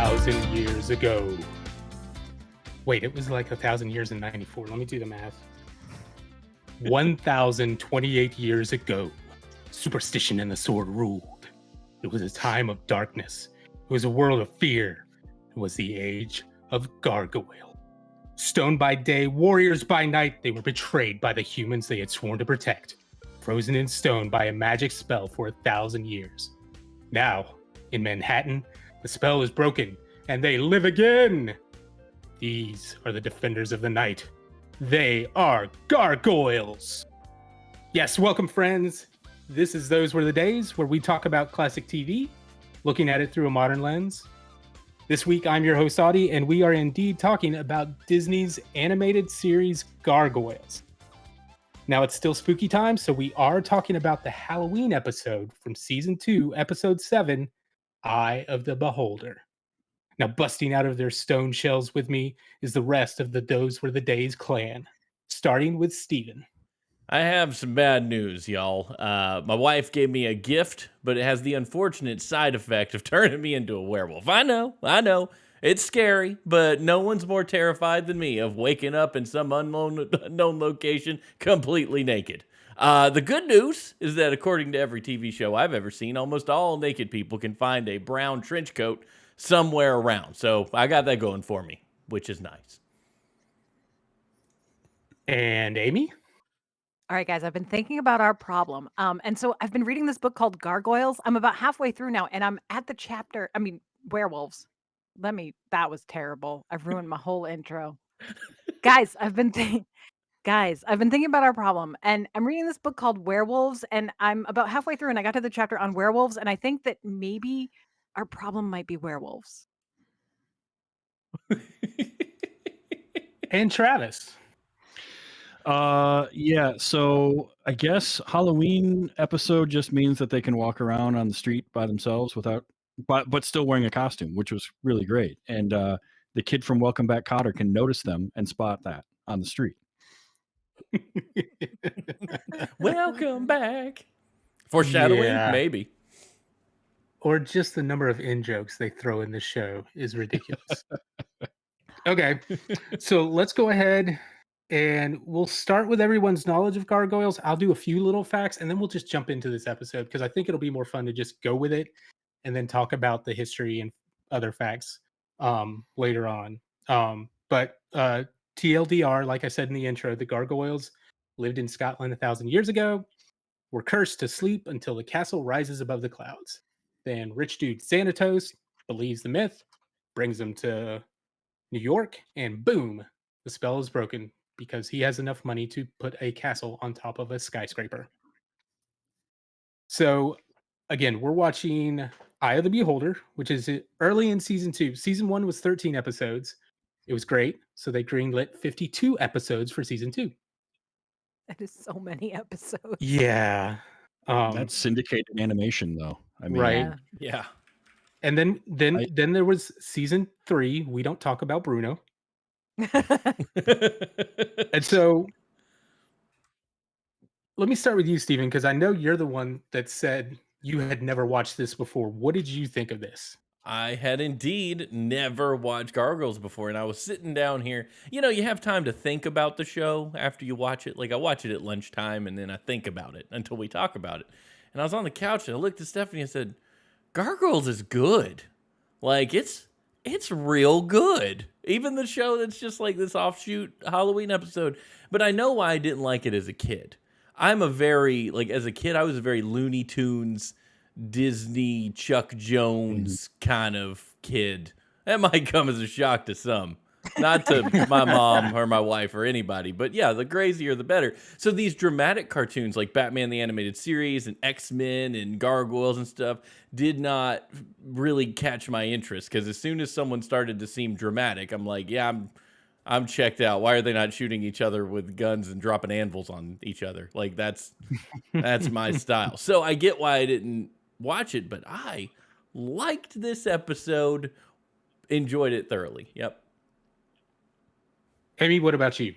1,000 years ago. Wait, it was like 1,000 years in 94. Let me do the math. 1,028 years ago, superstition and the sword ruled. It was a time of darkness. It was a world of fear. It was the age of Gargoyle. Stone by day, warriors by night, they were betrayed by the humans they had sworn to protect, frozen in stone by a magic spell for 1,000 years. Now, in Manhattan, the spell is broken, and they live again. These are the defenders of the night. They are Gargoyles. Yes, welcome, friends. This is Those Were the Days, where we talk about classic TV, looking at it through a modern lens. This week, I'm your host, Audie, and we are indeed talking about Disney's animated series, Gargoyles. Now, it's still spooky time, so we are talking about the Halloween episode from Season 2, Episode 7, Eye of the Beholder. Now, busting out of their stone shells with me is the rest of the Those Were the Days clan, starting with Steven. I have some bad news, y'all. My wife gave me a gift, but it has the unfortunate side effect of turning me into a werewolf. I know. It's scary, but no one's more terrified than me of waking up in some unknown location completely naked. The good news is that according to every TV show I've ever seen, almost all naked people can find a brown trench coat somewhere around. So I got that going for me, which is nice. And Amy? All right, guys, I've been thinking about our problem. And so I've been reading this book called Gargoyles. I'm about halfway through now, and I'm at the chapter. Werewolves. That was terrible. I've ruined my whole intro. Guys, I've been thinking about our problem, and I'm reading this book called Werewolves, and I'm about halfway through, and I got to the chapter on werewolves, and I think that maybe our problem might be werewolves. And Travis. Yeah, so I guess Halloween episode just means that they can walk around on the street by themselves but still wearing a costume, which was really great. And the kid from Welcome Back, Kotter can notice them and spot that on the street. Welcome back. Foreshadowing, maybe. Or just the number of in-jokes they throw in this show is ridiculous. Okay, so let's go ahead and we'll start with everyone's knowledge of Gargoyles. I'll do a few little facts, and then we'll just jump into this episode because I think it'll be more fun to just go with it and then talk about the history and other facts later on. But TLDR, like I said in the intro, the Gargoyles lived in Scotland 1,000 years ago, were cursed to sleep until the castle rises above the clouds. Then rich dude Xanatos believes the myth, brings them to New York, and boom, the spell is broken because he has enough money to put a castle on top of a skyscraper. So, again, we're watching Eye of the Beholder, which is early in season 2. Season 1 was 13 episodes. It was great. So they greenlit 52 episodes for season 2. That is so many episodes. Yeah. That's syndicated animation, though. I mean, right. Yeah. And then there was season 3. We don't talk about Bruno. And so let me start with you, Steven, because I know you're the one that said you had never watched this before. What did you think of this? I had indeed never watched Gargoyles before, and I was sitting down here. You know, you have time to think about the show after you watch it. Like, I watch it at lunchtime, and then I think about it until we talk about it. And I was on the couch, and I looked at Stephanie and said, Gargoyles is good. Like, it's real good. Even the show that's just like this offshoot Halloween episode. But I know why I didn't like it as a kid. As a kid, I was a very Looney Tunes, Disney, Chuck Jones kind of kid. That might come as a shock to some. Not to my mom or my wife or anybody, but yeah, the crazier the better. So these dramatic cartoons like Batman the Animated Series and X-Men and Gargoyles and stuff did not really catch my interest because as soon as someone started to seem dramatic, I'm like, yeah, I'm checked out. Why are they not shooting each other with guns and dropping anvils on each other? Like that's my style. So I get why I didn't watch it, but I liked this episode, enjoyed it thoroughly. Yep. Amy, what about you?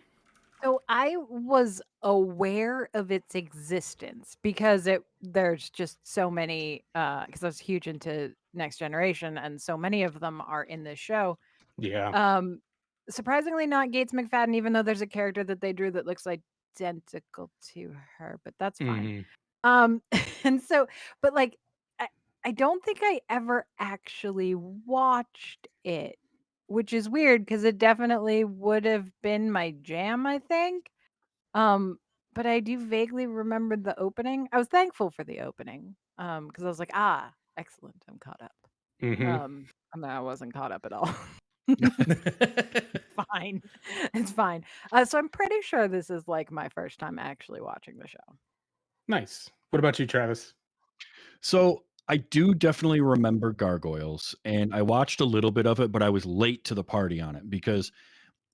So I was aware of its existence because there's just so many because I was huge into Next Generation, and so many of them are in this show. Yeah. Surprisingly not Gates McFadden, even though there's a character that they drew that looks identical to her, but that's fine. Mhm. And so, but like, I, I don't think I ever actually watched it, which is weird because it definitely would have been my jam, I think. But I do vaguely remember the opening. I was thankful for the opening, because I was like, ah, excellent, I'm caught up. Mhm. And then I wasn't caught up at all. Fine, it's fine. So I'm pretty sure this is like my first time actually watching the show. Nice. What about you, Travis? So I do definitely remember Gargoyles, and I watched a little bit of it, but I was late to the party on it because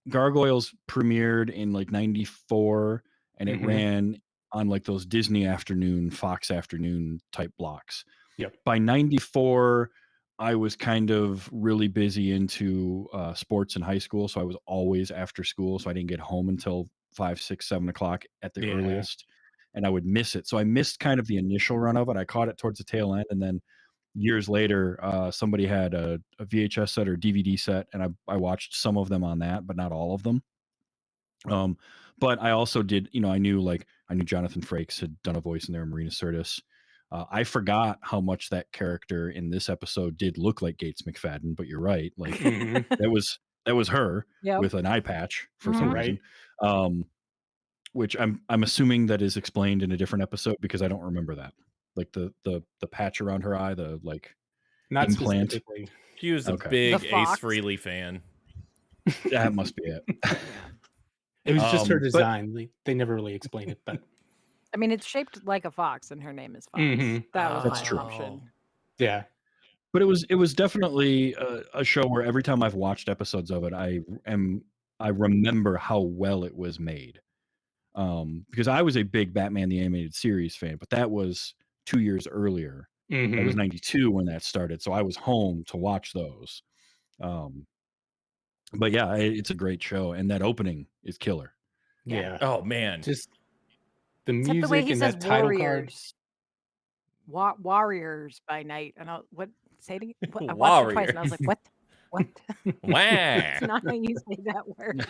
Gargoyles premiered in like 94 and it Mhm. ran on like those Disney afternoon, Fox afternoon type blocks. Yep. By 94, I was kind of really busy into sports in high school. So I was always after school. So I didn't get home until 5, 6, 7 o'clock at the Yeah. earliest. And I would miss it. So I missed kind of the initial run of it. I caught it towards the tail end. And then years later, somebody had a VHS set or DVD set, and I watched some of them on that, but not all of them. But I also did, I knew Jonathan Frakes had done a voice in there, Marina Sirtis. I forgot how much that character in this episode did look like Gates McFadden, but you're right. Like Mhm. that was her Yep. with an eye patch for some Mhm. reason. Right. Which I'm assuming that is explained in a different episode because I don't remember that. Like the patch around her eye, the like Not implant. specifically. She was a Okay. The big Ace fox. Frehley fan. That must be it. Yeah. It was just her But design. They never really explain it, but I mean, it's shaped like a fox, and her name is Fox. Mhm. That was That's my true. assumption. Yeah. But it was definitely a show where every time I've watched episodes of it, I remember how well it was made. Because I was a big Batman the Animated Series fan, but that was 2 years earlier. That was Mhm. 92 when that started, so I was home to watch those. Um, but yeah, it's a great show, and that opening is killer. Yeah. Yeah. Oh man. Just the Except the way music he and says that title card. warriors. Warriors by night. And what say it again? What? I watched it twice and I was like, Warrior. what? Wah. It's not how you say that word.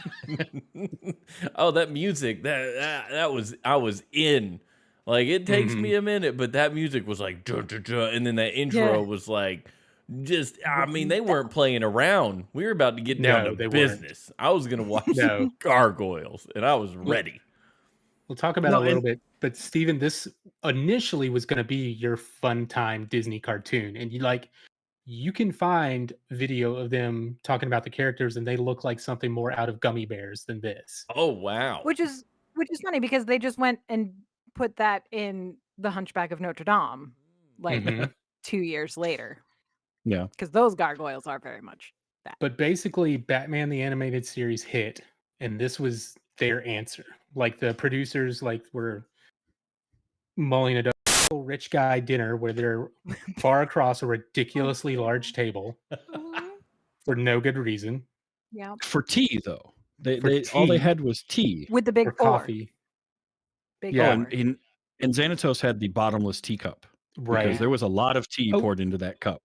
Oh, that music. That was I was in. Like it takes me Mhm. a minute, but that music was like duh, duh, duh, and then that intro Yeah. was like just I mean, One they weren't fell. playing around. We were about to get down to No, they weren't. business. I was gonna watch No. Gargoyles and I was Well, ready. we'll talk about it No, a little and bit, but Steven, this initially was going to be your fun time Disney cartoon, and you can find video of them talking about the characters, and they look like something more out of Gummy Bears than this. Oh wow. Which is funny because they just went and put that in The Hunchback of Notre Dame like Mhm. 2 years later. yeah. Because those gargoyles are very much that. But basically, Batman the Animated Series hit, and this was their answer. Like the producers, were mulling a rich guy dinner where they're far across a ridiculously large table Mhm. for no good reason Yeah. For tea though, for they all they tea had was tea. With the or big four. coffee. Big Oh, Yeah, four. and Xanatos had the bottomless teacup because right. there was a lot of tea Oh, poured into that cup.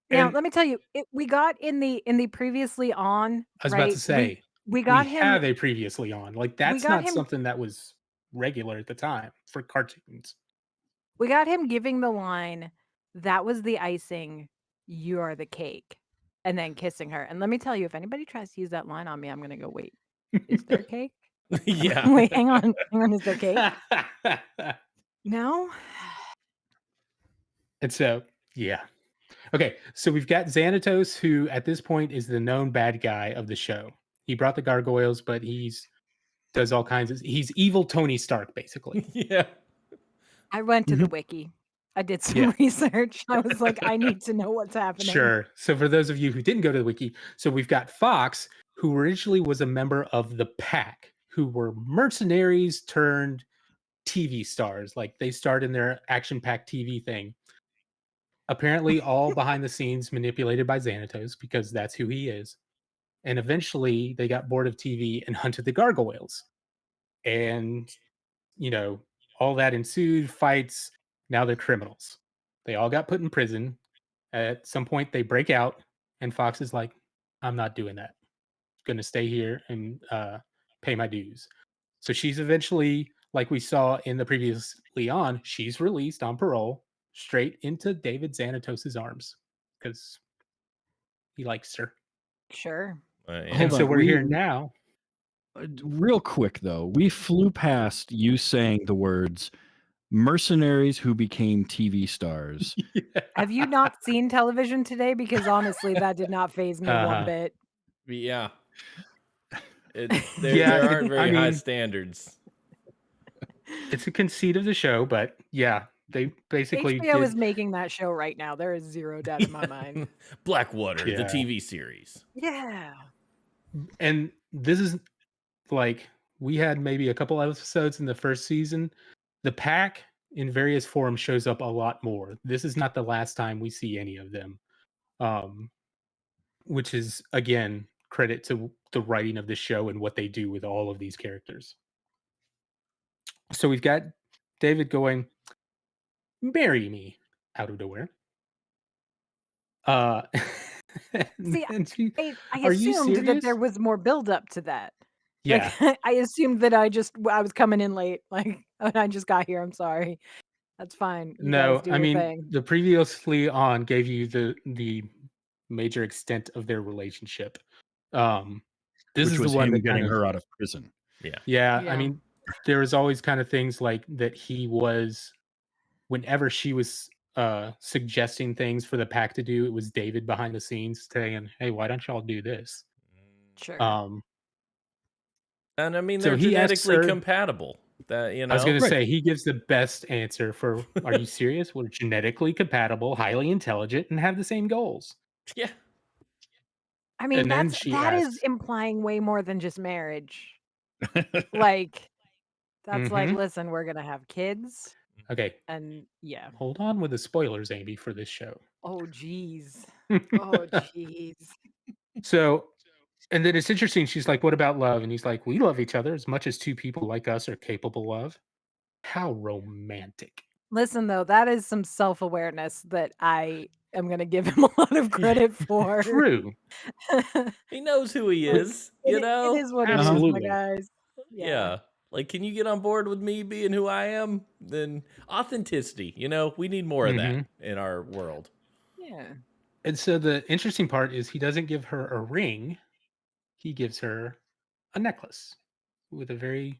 Now, and let me tell you, we got in the previously on, I was about to right? We say we we got him have a previously on. we That's got not him something that was regular at the time for cartoons. we got him giving the line, "That was the icing, you are the cake," and then kissing her. And let me tell you, if anybody tries to use that line on me, I'm gonna go, "Wait, is there cake? Yeah. Wait, hang on, is there cake? No?" And so, yeah. Okay, so we've got Xanatos, who at this point is the known bad guy of the show. He brought the gargoyles, but does all kinds of he's evil Tony Stark, basically. Yeah. I went to the Mhm. wiki. I did some Yeah. research. I was like, "I need to know what's happening." Sure. So for those of you who didn't go to the wiki, so we've got Fox, who originally was a member of the Pack, who were mercenaries turned TV stars. Like they starred in their action-packed TV thing. Apparently, all behind the scenes manipulated by Xanatos because that's who he is. And eventually, they got bored of TV and hunted the gargoyles. And you know, all that ensued, fights. Now they're criminals. They all got put in prison. At some point, they break out, and Fox is like, "I'm not doing that. Going to stay here and pay my dues." So she's eventually, like we saw in the previous Leon, she's released on parole straight into David Xanatos's arms because he likes her. Sure. Yeah. And Hold so on, we're here now. real quick though, we flew past you saying the words mercenaries who became TV stars. Have you not seen television today? Because honestly, that did not phase me one Uh-huh. bit. Yeah. There Yeah, aren't very high standards. it's a conceit of the show, but yeah, they basically HBO is did. making that show right now. There is zero doubt in my mind. Blackwater, the Yeah. TV series. Yeah. And this is like, we had maybe a couple episodes in the first season. The pack in various forms shows up a lot more. This is not the last time we see any of them. Which is again credit to the writing of the show and what they do with all of these characters. So we've got David going, "Marry me," out of nowhere. Uh, See, and she, I "Are you assumed that there serious?" was more build up to that. Yeah. Like, I assumed that I was coming in late. Like, I just got here. I'm sorry. That's fine. You guys No, do I your mean thing. the previously on gave you the major extent of their relationship. This Which is the was one him that kind getting of, her out of prison. Yeah. yeah. I Yeah. mean, there was always kind of things like that. He was, whenever she was suggesting things for the pack to do, it was David behind the scenes saying, "Hey, why don't y'all do this?" Sure. Um, And I mean, so they're he asks genetically her. compatible. That, I was going to Right. say he gives the best answer for, "Are you serious? We're genetically compatible, highly intelligent, and have the same goals." Yeah. I mean, And then she that is asks, implying way more than just marriage. Like, that's like, "Mm-hmm. listen, we're gonna have kids, Okay, and yeah. hold on with the spoilers, Amy, for this show." Oh, geez. Oh, geez. So, and then it's interesting. She's like, "What about love?" And he's like, "We love each other as much as two people like us are capable of." How romantic. Listen, though, that is some self-awareness that I am gonna give him a lot of credit for. True. He knows who he Like, is, you it know? is what it is, my Absolutely. guys. Yeah. Yeah. Like, can you get on board with me being who I am? Then authenticity, we need more of that Mhm. in our world. Yeah. And so the interesting part is he doesn't give her a ring, he gives her a necklace with a very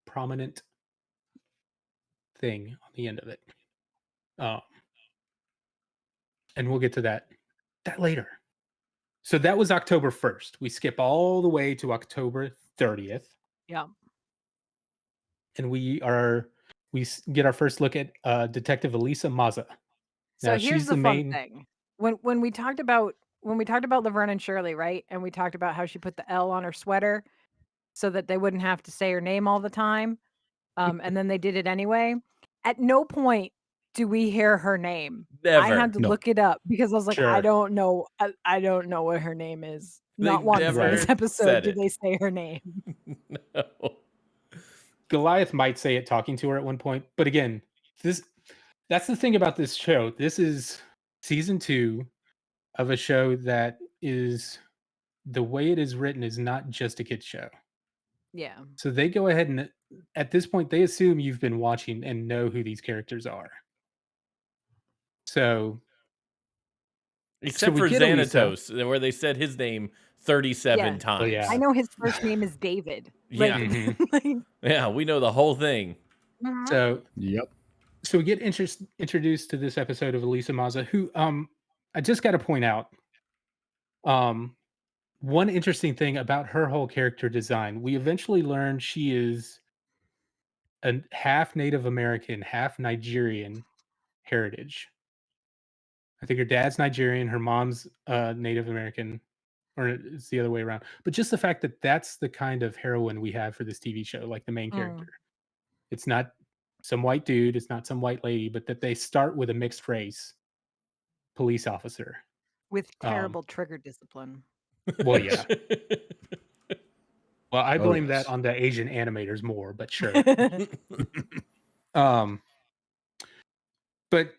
prominent thing on the end of it. Um, and we'll get to that later. So that was October 1st. We skip all the way to October 30th, Yeah. and get our first look at Detective Elisa Maza. So Now here's she's the the fun main. thing. When we talked about Laverne and Shirley, right? And we talked about how she put the L on her sweater so that they wouldn't have to say her name all the time. And then they did it anyway. At no point do we hear her name. I Never. had to No. look it up because I was like, I Sure. don't know. I don't know what her name is. They Not once in never this episode said do it. they say her name. No. Goliath might say it talking to her at one point, but again, this that's the thing about this show. This is season 2 of a show that is, the way it is written is not just a kid show. Yeah. So they go ahead and at this point they assume you've been watching and know who these characters are. So Except we for get Elisa. Xanatos, where they said his name 37 Yeah. times. Well, yeah. I know his first name is David. Yeah. Mhm. Like, Yeah, we know the whole thing. mhm. So we get introduced to this episode of Elisa Maza, who I just got to point out one interesting thing about her whole character design. We eventually learn she is a half Native American, half Nigerian heritage. I think her dad's Nigerian, her mom's Native American, or it's the other way around. But just the fact that that's the kind of heroine we have for this TV show, like the main character. It's not some white dude, it's not some white lady, but that they start with a mixed race police officer. With Um, terrible trigger discipline. well, yeah. Well, I Oh, blame that yes. on the Asian animators more, but sure. Um, but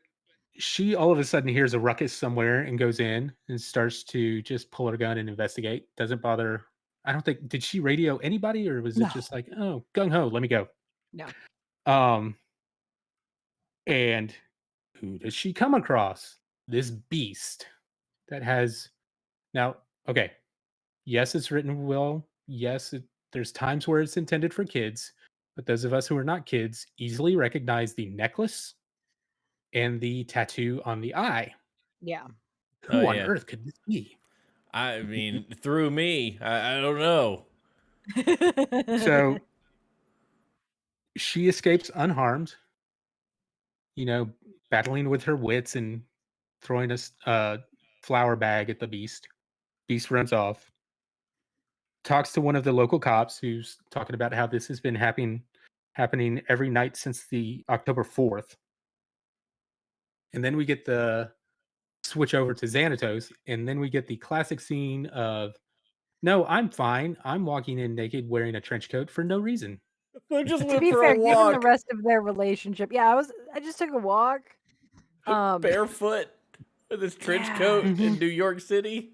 she all of a sudden hears a ruckus somewhere and goes in and starts to just pull her gun and investigate. Doesn't bother. I don't think, did she radio anybody, or was it No, just like, oh, gung ho, let me go? no. Um, and who does she come across? This beast that has now. Okay, yes, it's written well. Yes, there's times where it's intended for kids, but those of us who are not kids easily recognize the necklace and the tattoo on the eye. Yeah. Oh Who on yeah. earth could this be? I mean, through me, I don't know. So she escapes unharmed, battling with her wits and throwing a flour bag at the beast. Beast runs off, talks to one of the local cops who's talking about how this has been happening every night since the October 4th. And then we get the switch over to Xanatos, and then we get the classic scene of, no, I'm fine. I'm walking in naked wearing a trench coat for no reason. I just To went be for fair, a given the walk, rest of their relationship, yeah, I just took a walk. barefoot, with his trench Yeah, coat in Mhm. New York City.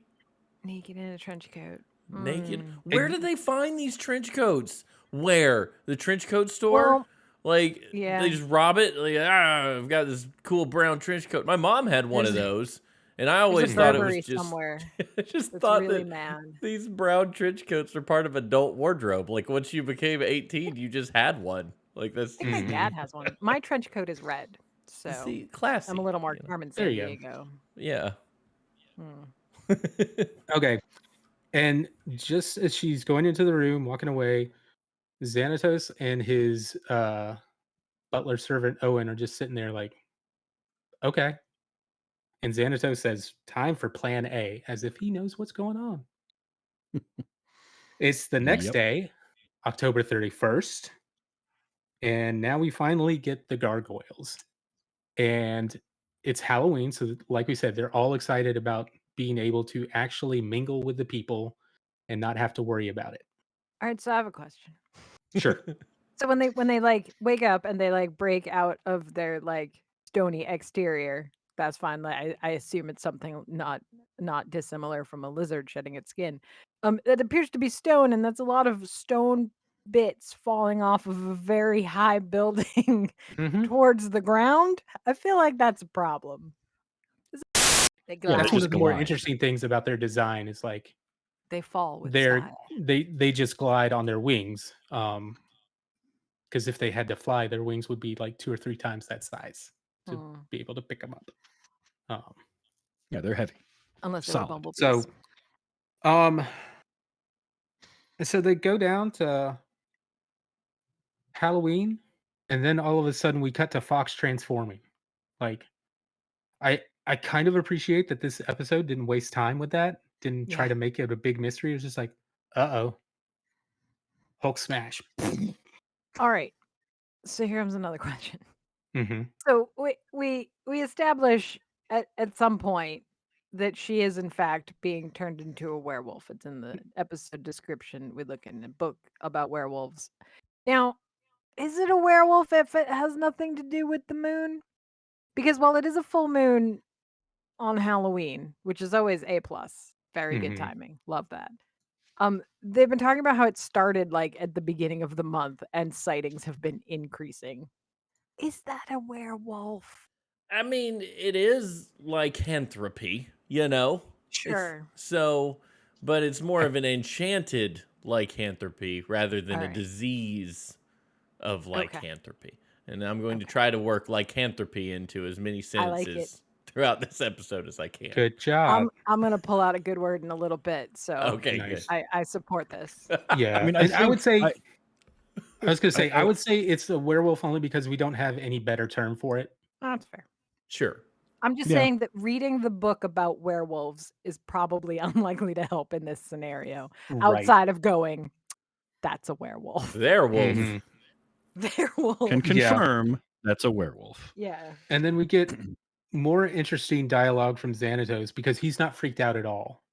naked in a trench coat. Naked. Mm. Where did they find these trench coats? Where? The trench coat store? Well, Like yeah. they just rob it? Like, I've got this cool brown trench coat. My mom had one of There's those, and I there's a always thought it was Burberry just somewhere I just that's thought really that mad. these brown trench coats are part of adult wardrobe. Like once you became 18, you just had one. Like that's I think my just dad has one. My trench coat is red, so see I'm a classy, little more you know. Carmen There you go. Sandiego. Yeah. Hmm. Okay. And just as she's going into the room, walking away, Xanatos and his butler servant Owen are just sitting there like, okay. And Xanatos says, time for plan A, as if he knows what's going on. It's the next Yep. day, October 31st. And now we finally get the gargoyles. And it's Halloween. So, like we said, they're all excited about being able to actually mingle with the people and not have to worry about it. All right, so I have a question. Sure. So when they like wake up and they like break out of their like stony exterior, that's fine. Like I assume it's something not dissimilar from a lizard shedding its skin. It appears to be stone, and that's a lot of stone bits falling off of a very high building Hmm. towards the ground. I feel like that's a problem. They Yeah, That's glide. one just of the more glide. interesting things about their design is like They fall with they're style. they just glide on their wings. Because if they had to fly, their wings would be like 2 or 3 times that size to Hmm. be able to pick them up. Um, Yeah, they're heavy. Unless they were Solid. bumblebees. so, um, so they go down to Halloween, and then all of a sudden we cut to Fox transforming. Like, I kind of appreciate that this episode didn't waste time with that. Didn't try Yeah. to make it a big mystery. It was just like, oh, Hulk smash. All right. So here comes another question. Hmm. So we establish at some point that she is in fact being turned into a werewolf. It's in the episode description. We look in a book about werewolves. Now, is it a werewolf if it has nothing to do with the moon? Because while it is a full moon on Halloween, which is always A plus, very good Hmm. timing. Love that. They've been talking about how it started like at the beginning of the month and sightings have been increasing. Is that a werewolf? I mean, it is lycanthropy, you know? It's Sure. so, but it's more of an enchanted lycanthropy rather than All a right. disease of Okay. lycanthropy. And I'm going to Okay. try to work lycanthropy into as many I like it. sentences throughout this episode as I can. Good job. I'm gonna pull out a good word in a little bit, so Okay, Nice. I support this. Yeah, I mean, I and I would think say I was gonna say I I would say it's a werewolf only because we don't have any better term for it. That's fair. Sure. I'm just Yeah. saying that reading the book about werewolves is probably unlikely to help in this scenario. Right. Outside of going, that's a werewolf. There, wolf. Mhm. Werewolf. can Yeah. confirm that's a werewolf. Yeah. And then we get more interesting dialogue from Xanatos because he's not freaked out at all.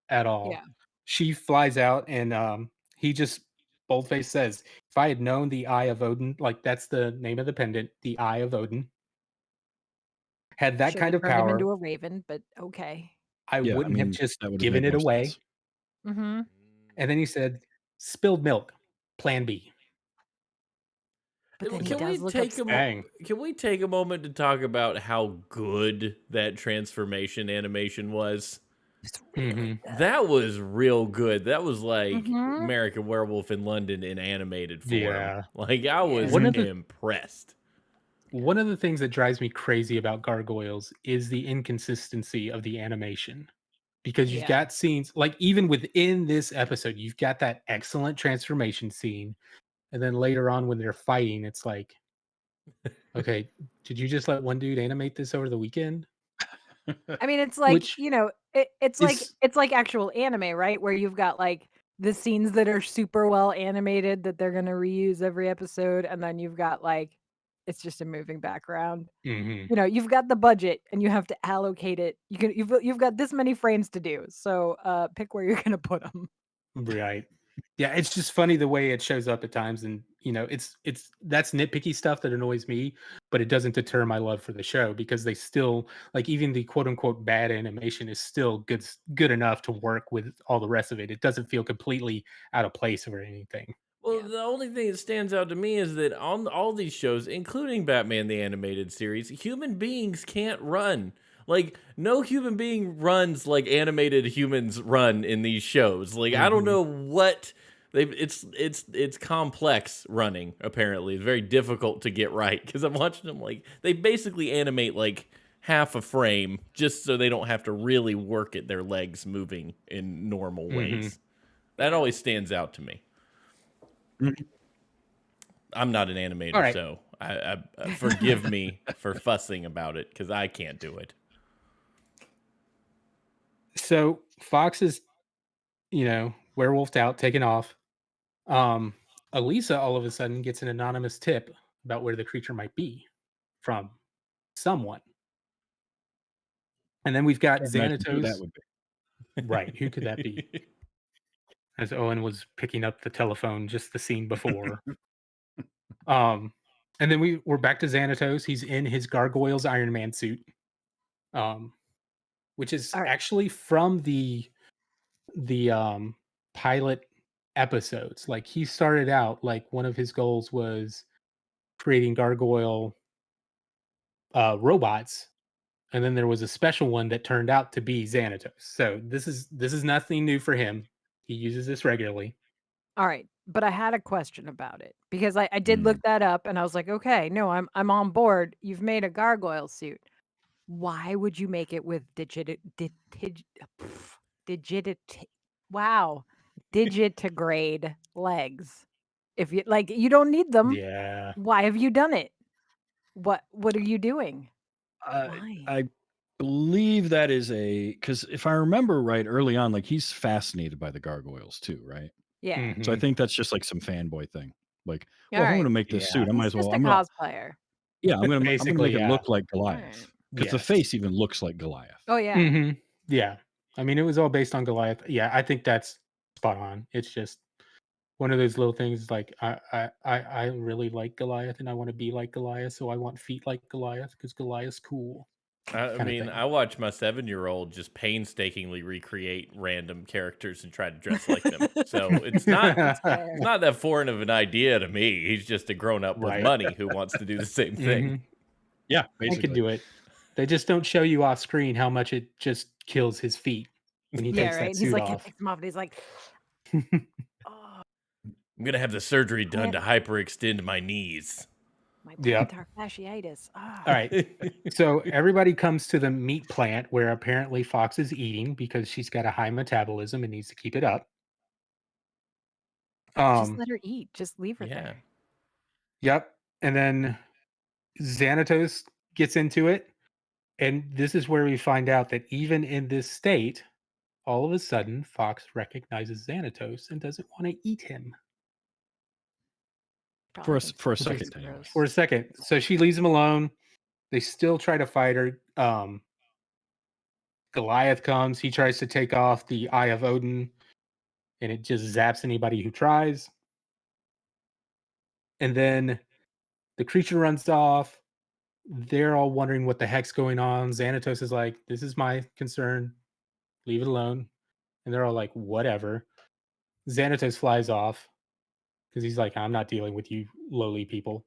At all. Yeah. She flies out and he just boldface says, if I had known the Eye of Odin, like that's the name of the pendant, the Eye of Odin. had that Should kind have of turned him power, into a raven, but okay. I Yeah, I wouldn't have mean, just that would have given made it more away. sense. Mm-hmm. And then he said, spilled milk, plan B. But then he Can we does look take a upset. Dang. can we take a moment to talk about how good that transformation animation was? It's really hmm good. That was real good. That was like Mhm. American Werewolf in London in animated form. Yeah. Like I was One of the impressed. one of the things that drives me crazy about Gargoyles is the inconsistency of the animation. Because you've Yeah. got scenes like even within this episode, you've got that excellent transformation scene. And then later on when they're fighting, it's like, okay, did you just let one dude animate this over the weekend? I mean, it's like, Which it's is like actual anime, right? Where you've got like the scenes that are super well animated that they're gonna reuse every episode, and then you've got like it's just a moving background. mhm, You've got the budget and you have to allocate it. You've got this many frames to do. So pick where you're gonna put them. right. Yeah, it's just funny the way it shows up at times, and it's that's nitpicky stuff that annoys me, but it doesn't deter my love for the show because they still like even the quote unquote bad animation is still good enough to work with all the rest of it. It doesn't feel completely out of place or anything. Well, Yeah. the only thing that stands out to me is that on all these shows, including Batman the Animated Series, human beings can't run. Like, no human being runs like animated humans run in these shows. Like, I don't Mhm, know what they've. It's complex running. Apparently, it's very difficult to get right because I'm watching them. Like, they basically animate like half a frame just so they don't have to really work at their legs moving in normal mhm. ways. That Yeah. always stands out to me. Mhm. I'm not an All animator, right. so forgive me for fussing about it because I can't do it. So Fox is, werewolfed out, taken off. Um, Elisa all of a sudden gets an anonymous tip about where the creature might be from someone. And then we've got Can't imagine who that Xanatos. would be. Right. Who could that be? As Owen was picking up the telephone just the scene before. Um, and then we're back to Xanatos. He's in his Gargoyles Iron Man suit. Um, which is All right. actually from the pilot episodes. Like he started out like one of his goals was creating gargoyle robots, and then there was a special one that turned out to be Xanatos. So this is nothing new for him. He uses this regularly. All right. But I had a question about it because I did Mm. look that up and I was like, okay, no, I'm on board. You've made a gargoyle suit. Why would you make it with digit wow, digitigrade legs? If you like, you don't need them. Yeah. Why have you done it? What are you doing? I Why? I believe that is because if I remember right, early on, like he's fascinated by the gargoyles too, right? Yeah. So I Mhm. think that's just like some fanboy thing. Like, All well, if I'm going right. to make this Yeah. suit, I might He's as well. just a cosplayer. I'm gonna Basically, make it yeah. look like All Goliath right. because the Yes. face even looks like Goliath. Oh yeah. Mhm. Yeah. I mean, it was all based on Goliath. Yeah, I think that's spot on. It's just one of those little things like I really like Goliath and I want to be like Goliath, so I want feet like Goliath because Goliath's cool, I kind of mean, thing. I watch my 7-year-old just painstakingly recreate random characters and try to dress like them. So That's it's fair. not that foreign of an idea to me. He's just a grown up with Right. money who wants to do the same thing. hmm Yeah, I could basically. do it. They just don't show you off screen how much it just kills his feet when he Yeah, takes right. that And he's suit like, he off. takes them off and he's like, oh, I'm gonna have the surgery done plant, to hyperextend my knees. my Yep. plantar fasciitis. Ah. All right. So everybody comes to the meat plant where apparently Fox is eating because she's got a high metabolism and needs to keep it up. Just Um, let her eat. Just leave her Yeah. there. yep. And then Xanatos gets into it. And this is where we find out that even in this state, all of a sudden, Fox recognizes Xanatos and doesn't want to eat him Probably For a thinks for, he's second, anyway. for gross. a second. So she leaves him alone. They still try to fight her. Goliath comes. He tries to take off the Eye of Odin, and it just zaps anybody who tries. And then the creature runs off. they're all wondering what the heck's going on. Xanatos is like, "This is my concern. Leave it alone." And they're all like, "Whatever." Xanatos flies off because he's like, "I'm not dealing with you lowly people."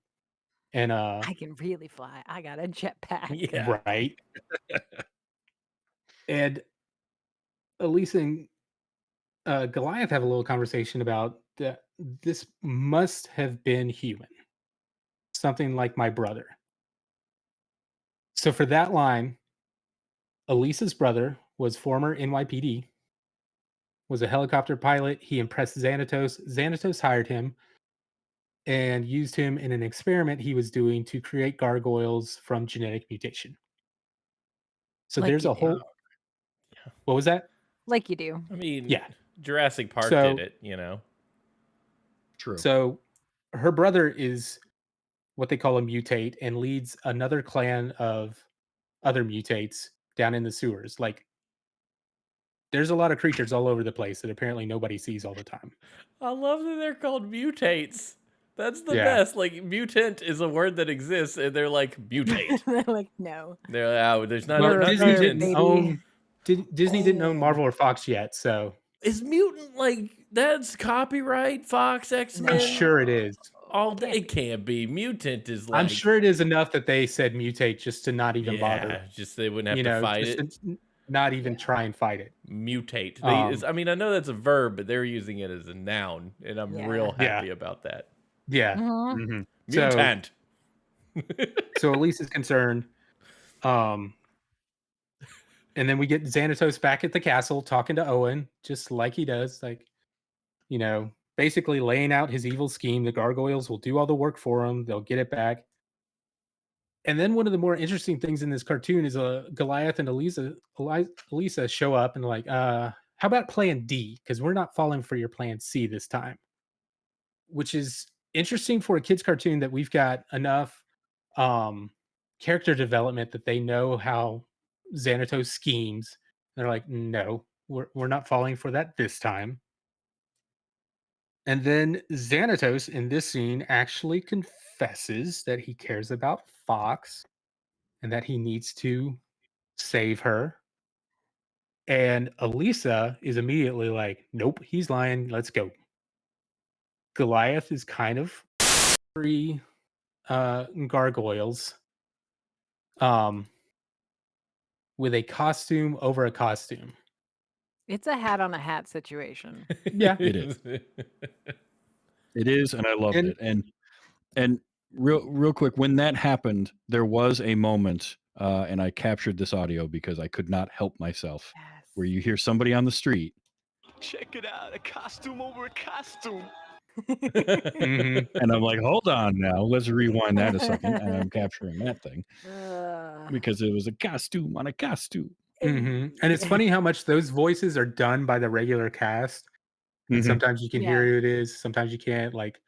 And I can really fly. I got a jetpack. Yeah. right. And Elisa and Goliath have a little conversation about that. This must have been human, something like my brother. So for that line, Elisa's brother was former NYPD, was a helicopter pilot. He impressed Xanatos. Xanatos hired him and used him in an experiment he was doing to create gargoyles from genetic mutation. So Like there's you a do. whole. What was that? Like you do. I mean, Yeah. Jurassic Park So- did it, you know. True. So her brother is what they call a mutate and leads another clan of other mutates down in the sewers. Like there's a lot of creatures all over the place that apparently nobody sees all the time. I love that they're called mutates. That's the Yeah. best. Like mutant is a word that exists, and they're like mutate. They're like, no. They're like, oh, there's not, Well, We're not Disney there, didn't mutants. baby. own Disney didn't own Oh. Marvel or Fox yet, so Is mutant like that's copyright Fox X-Men? I'm sure it is. All Can't it can't be. Mutant is like I'm sure it is enough that they said mutate just to not even yeah, bother. just they wouldn't have You to know, fight just it. to not even try and fight it. Mutate. Um, I mean, I know that's a verb, but they're using it as a noun, and I'm Yeah. real Yeah. happy about that. Yeah. Mhm. Mhm. So, Mutant. so Elise is concerned. And then we get Xanatos back at the castle talking to Owen, just like he does, like, you know, basically laying out his evil scheme. The gargoyles will do all the work for him. They'll get it back. And then one of the more interesting things in this cartoon is Goliath and Elisa show up and like, how about plan D? Because we're not falling for your plan C this time. Which is interesting for a kids cartoon that we've got enough character development that they know how Xanatos schemes. They're like, no, we're not falling for that this time. And then Xanatos in this scene actually confesses that he cares about Fox and that he needs to save her. And Elisa is immediately like, nope, he's lying. Let's go. Goliath is kind of free gargoyles with a costume over a costume. It's a hat on a hat situation. Yeah. It is. It is, and I loved And- it. And real quick, when that happened, there was a moment, and I captured this audio because I could not help myself, Yes. where you hear somebody on the street, Check it out, a costume over a costume. Mhm. and I'm like, hold on now, let's rewind that a second, and I'm capturing that thing because it was a costume on a costume. Mhm. And it's funny how much those voices are done by the regular cast. And Mhm. sometimes you can hear Yeah. who it is, sometimes you can't. Like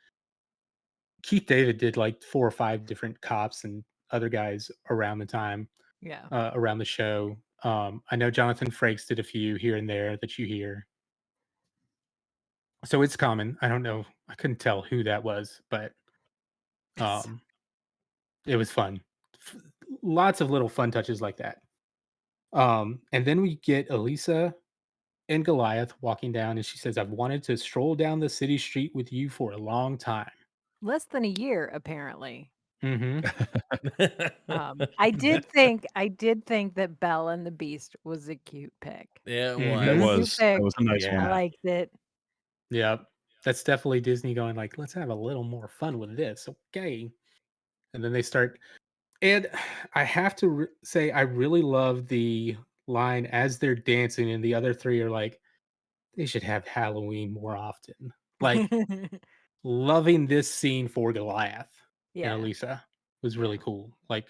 Keith David did like 4 or 5 different cops and other guys around the time, Yeah. around the show. I know Jonathan Frakes did a few here and there that you hear. So it's common. I don't know. I couldn't tell who that was, but it was fun. Lots of little fun touches like that. And then we get Elisa and Goliath walking down, and she says, "I've wanted to stroll down the city street with you for a long time." Less than a year, apparently. Mm-hmm. I did think that Belle and the Beast was a cute pick. Yeah, it Mhm. That was. was that was a nice Yeah. I one. liked it. Yep. That's definitely Disney going like, let's have a little more fun with this, okay? And then they start, and I have to say, I really love the line as they're dancing, and the other three are like, they should have Halloween more often. Like, loving this scene for Goliath yeah. and Elisa was really cool. Like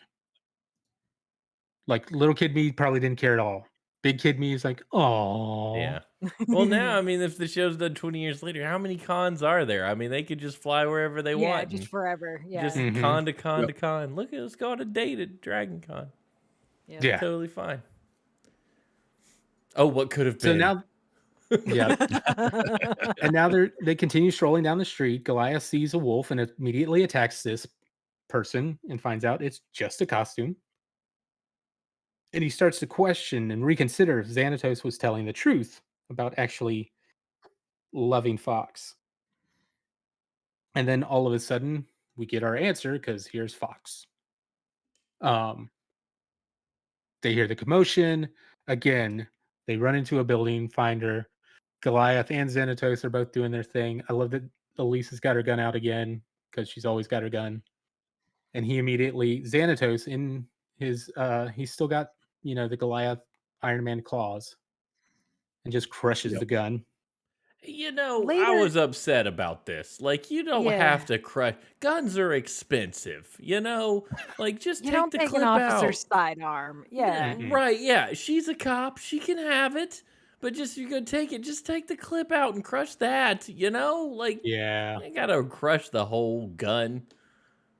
little kid me probably didn't care at all. Big kid me is like, oh, Yeah. Well, now, I mean, if the show's done 20 years later, how many cons are there? I mean, they could just fly wherever they Yeah, want. just and forever. Yeah. Just Mhm. con to con Yep. to con. Look, let's go on a date at Dragon Con. Yeah. Totally fine. Oh, what could have So been? now, yeah, and now they continue strolling down the street. Goliath sees a wolf and immediately attacks this person and finds out it's just a costume. And he starts to question and reconsider if Xanatos was telling the truth about actually loving Fox. And then all of a sudden, we get our answer because here's Fox. Um, they hear the commotion. Again, they run into a building, find her. Goliath and Xanatos are both doing their thing. I love that Elisa's got her gun out again because she's always got her gun. And he immediately, Xanatos, in his, he's still got, the Goliath Iron Man claws and just crushes Yep. the gun. I Later, was upset about this. Like, you don't have yeah, to crush. Guns are expensive, Like, just you take don't the take an clip officer's out. sidearm. Yeah, Mm-mm. Right, yeah. She's a cop. She can have it. But just, you're going to take it. Just take the clip out and crush that, Like, Yeah. you ain't got to crush the whole gun.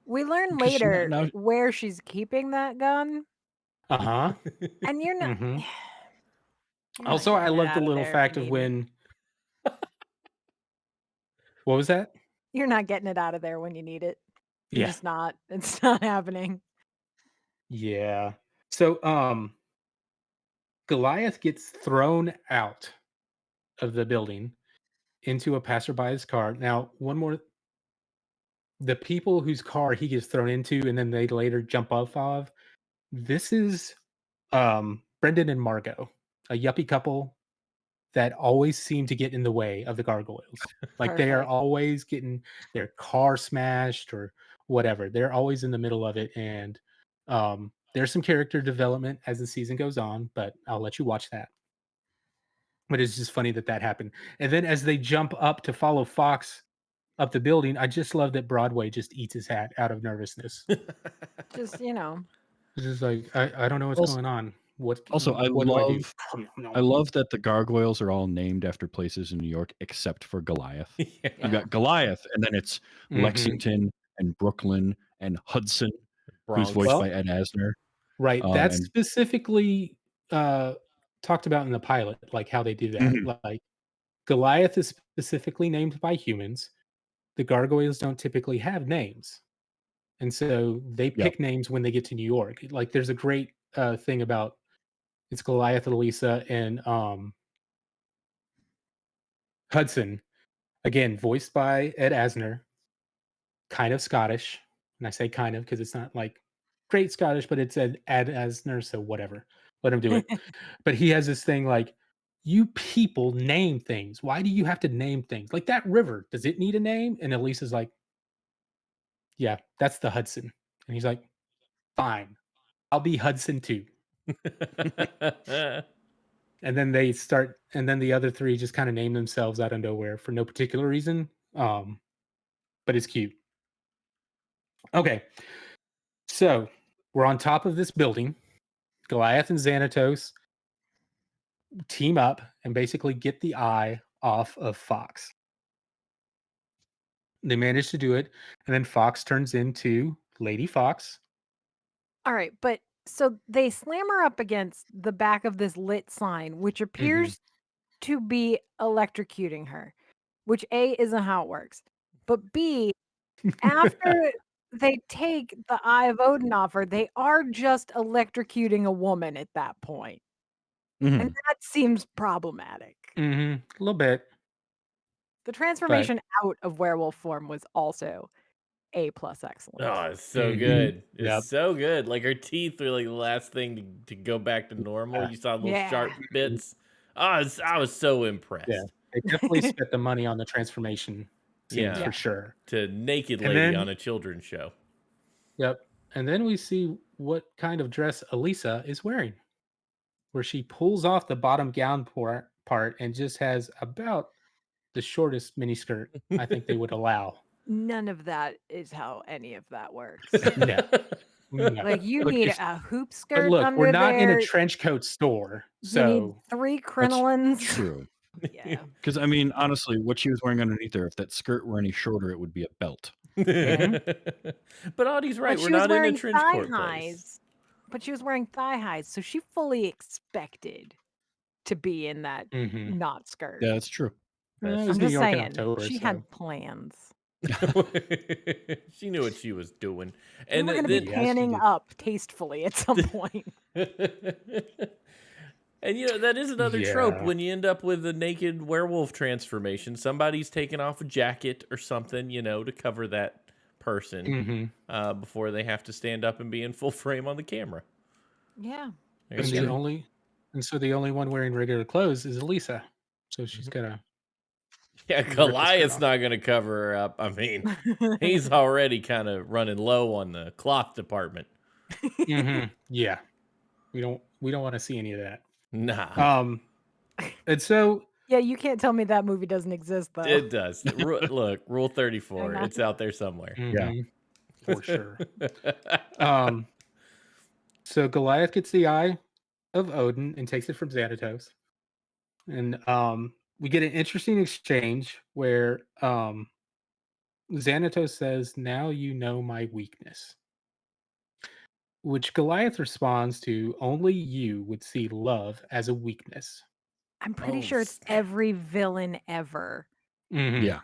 we learn 'Cause later now, where she's keeping that gun, Uh-huh. and you're not. Mm-hmm. You're not Also, I getting it love the out of little there if fact you of need it. when what was that? You're not getting it out of there when you need it. You're Yeah. just not. It's not happening. Yeah. So Goliath gets thrown out of the building into a passerby's car. Now, one more the people whose car he gets thrown into and then they later jump off of, this is Brendan and Margot, a yuppie couple that always seem to get in the way of the gargoyles. Like they are Perfect. always getting their car smashed or whatever. They're always in the middle of it. And there's some character development as the season goes on, but I'll let you watch that. But it's just funny that that happened. And then as they jump up to follow Fox up the building, I just love that Broadway just eats his hat out of nervousness. Just It's just like I don't know what's also, going on. also, What do I do? I love that the gargoyles are all named after places in New York except for Goliath. You've Yeah. got Goliath, and then it's Mhm. Lexington and Brooklyn and Hudson, who's Bronx. voiced by Well, Ed Asner. right. That's And specifically talked about in the pilot, like how they do that. Mhm. Like Goliath is specifically named by humans. The gargoyles don't typically have names. And so they Yep. pick names when they get to New York. Like there's a great thing about it's Goliath, Elisa, and Hudson. Again, voiced by Ed Asner, kind of Scottish. And I say kind of because it's not like great Scottish, but it's Ed Asner, so whatever. Let him do it. But he has this thing like, you people name things. Why do you have to name things? Like that river, does it need a name? And Elisa's like, yeah, that's the Hudson. And he's like, fine, I'll be Hudson too. And then they start, and then the other three just kind of name themselves out of nowhere for no particular reason. But it's cute. Okay, so we're on top of this building. Goliath and Xanatos team up and basically get the eye off of Fox. They manage to do it, and then Fox turns into Lady Fox. all right, but so they slam her up against the back of this lit sign, which appears to be electrocuting her, which A isn't how it works. But B, after they take the Eye of Odin off her, they are just electrocuting a woman at that point. And Mhm. that seems problematic. A little bit, The but transformation out of werewolf form was also A+ excellent. Oh, it's so Mhm. good. It's Yep. so good. Like her teeth were like the last thing to go back to normal. Yeah. You saw little Yeah. sharp bits. Oh, I was so Yeah, impressed. they definitely spent the money on the transformation scenes Yeah. for Yeah. sure. To naked And lady on then, a children's show. yep. And then we see what kind of dress Elisa is wearing, where she pulls off the bottom gown part and just has about the shortest miniskirt I think they would allow. None of that is how any of that works. No, no. Like, you Look, need it's a hoop But skirt look, we're under not in a there. trench coat store, You need so 3 that's crinolines. true. Yeah. Because I mean, honestly, what she was wearing underneath there, if that skirt were any shorter, it would be a belt. mhm. But Audie's right. But We're she was not in a wearing trench thigh coat place. highs. But she was wearing thigh highs, so she fully expected to be in that Mhm. not skirt. Yeah, that's true. It Best. was I'm New just York in saying, October, she so had plans. She knew what she was doing. We And were going to be then Yes, she panning did. up tastefully at some point. and that is another trope Yeah. when you end up with a naked werewolf transformation. Somebody's taking off a jacket or something, to cover that person hmm before they have to stand up and be in full frame on the camera. Yeah. There And you the go. only, and so the only one wearing regular clothes is Elisa. So she's gotta Yeah, rip the skirt Goliath's off. not going to cover her up. I mean, he's already kind of running low on the cloth department. Yeah. We don't want to see any of that. Nah, Um, and so Yeah, you can't tell me that movie doesn't exist, though. it does. Look, Rule 34. Hang on. It's out there somewhere. Yeah. mhm, for sure. Um, so Goliath gets the eye of Odin and takes it from Xanatos. And we get an interesting exchange where Xanatos says, "Now you know my weakness." Which Goliath responds to, "Only you would see love as a weakness." I'm pretty Oh, sure it's snap. every villain ever. Mhm. Yeah.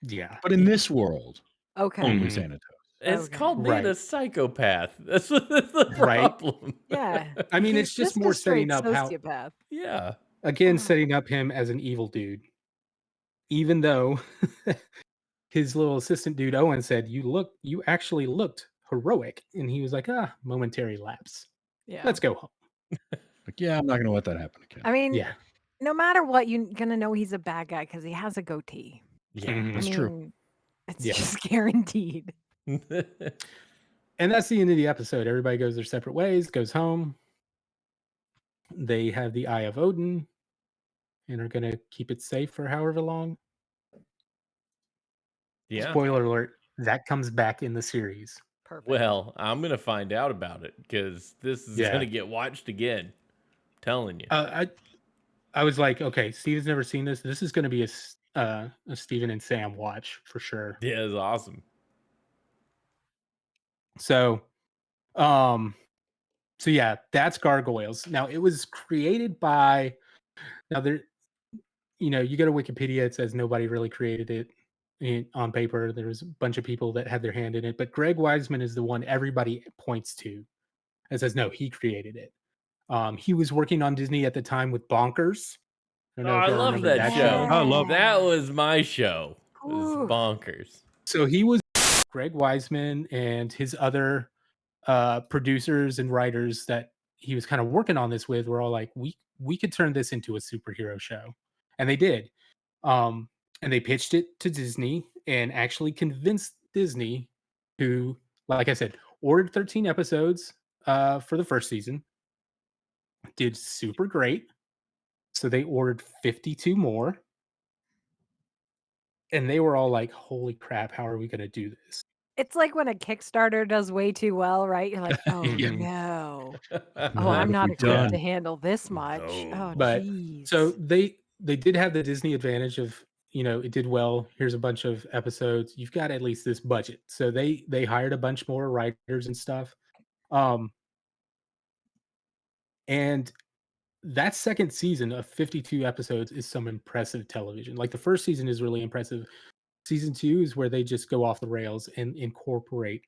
Yeah. But in this world, Okay. only Mhm. Xanatos. It's Okay. called being a Right. psychopath. That's the Right. problem. Yeah. I mean, He's it's just just a more setting straight up how, sociopath. Yeah. again, Oh, setting up him as an evil dude, even though his little assistant dude Owen said, you actually looked heroic," and he was like, momentary lapse. yeah. Let's go home." Like, yeah, I'm not going to let that happen again. I mean, Yeah. no matter what, you're going to know he's a bad guy because he has a goatee. Yeah. I That's Mhm. true. mean, it's Yeah. just guaranteed. And that's the end of the episode. Everybody goes their separate ways, goes home. They have the Eye of Odin and are going to keep it safe for however long. Yeah. Spoiler alert, that comes back in the series. Perfect. Well, I'm going to find out about it because this is going Yeah. to get watched again. Telling you. I was like, okay, Steven's never seen this. This is going to be a Steven and Sam watch for sure. Yeah, it's awesome. So, um, so yeah, that's Gargoyles. Now it was created by, now there, you go to Wikipedia, it says nobody really created it on paper. There was a bunch of people that had their hand in it, but Greg Weisman is the one everybody points to and says, no, he created it. He was working on Disney at the time with Bonkers. I don't Oh, know if I y'all love remember that that show. show. I love That was my show. It was Ooh. bonkers. So he was Greg Weisman and his other producers and writers that he was kind of working on this with were all like, we could turn this into a superhero show, and they did. And they pitched it to Disney and actually convinced Disney, who, like I said, ordered 13 episodes for the first season, did super great. So they ordered 52 more, and they were all like, "Holy crap, how are we going to do this?" It's like when a Kickstarter does way too well, right? You're like, oh Yeah. Mhm. no. Oh, What I'm have not we equipped Yeah. to done? handle this much. No. Oh, But so jeez. they did have the Disney advantage of, it did well. Here's a bunch of episodes. You've got at least this budget. So they hired a bunch more writers and stuff. Um and that second season of 52 episodes is some impressive television. Like the first season is really impressive. Season 2 is where they just go off the rails and incorporate